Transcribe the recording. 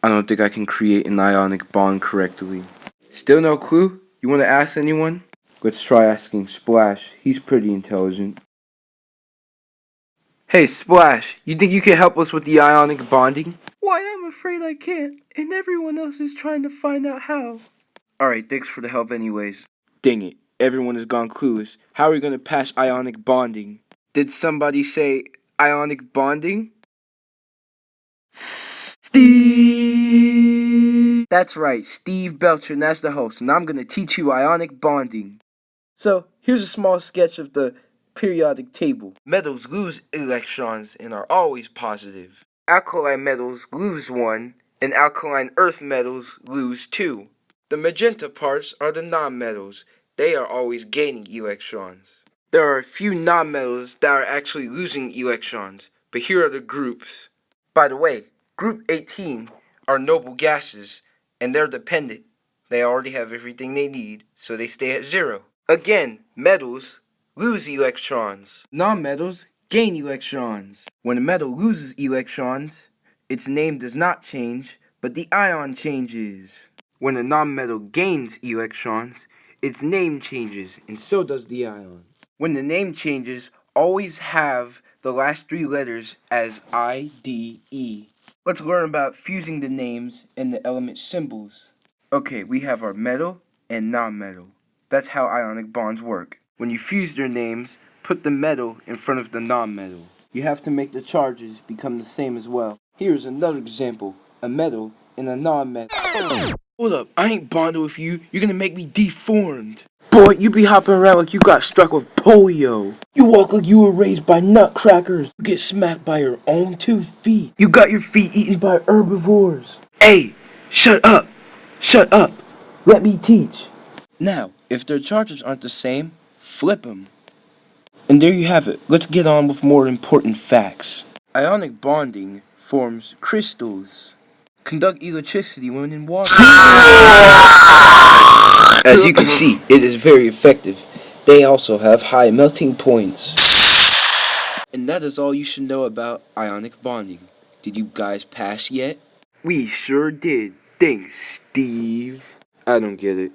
I don't think I can create an ionic bond correctly. Still no clue? You want to ask anyone? Let's try asking Splash. He's pretty intelligent. Hey Splash, you think you can help us with the ionic bonding? Why, I'm afraid I can't, and everyone else is trying to find out how. Alright, thanks for the help anyways. Dang it, everyone has gone clueless. How are we gonna pass ionic bonding? Did somebody say ionic bonding? Steve! That's right, Steve Beltran, that's the host, and I'm gonna teach you ionic bonding. So, here's a small sketch of the periodic table. Metals lose electrons and are always positive. Alkaline metals lose 1, and alkaline earth metals lose 2. The magenta parts are the nonmetals. They are always gaining electrons. There are a few nonmetals that are actually losing electrons, but here are the groups. By the way, group 18 are noble gases, and they're dependent. They already have everything they need, so they stay at 0. Again, metals lose electrons. Nonmetals gain electrons. When a metal loses electrons, its name does not change, but the ion changes. When a nonmetal gains electrons, its name changes, and so does the ion. When the name changes, always have the last 3 letters as IDE. Let's learn about fusing the names and the element symbols. Okay, we have our metal and nonmetal. That's how ionic bonds work. When you fuse their names, put the metal in front of the nonmetal. You have to make the charges become the same as well. Here's another example, a metal and a nonmetal. Hold up, I ain't bonded with you. You're gonna make me deformed. Boy, you be hopping around like you got struck with polio. You walk like you were raised by nutcrackers. You get smacked by your own 2 feet. You got your feet eaten by herbivores. Hey, shut up. Shut up. Let me teach. Now, if their charges aren't the same, flip them. And there you have it. Let's get on with more important facts. Ionic bonding forms crystals. Conduct electricity when in water. As you can see, it is very effective. They also have high melting points. And that is all you should know about ionic bonding. Did you guys pass yet? We sure did. Thanks, Steve. I don't get it.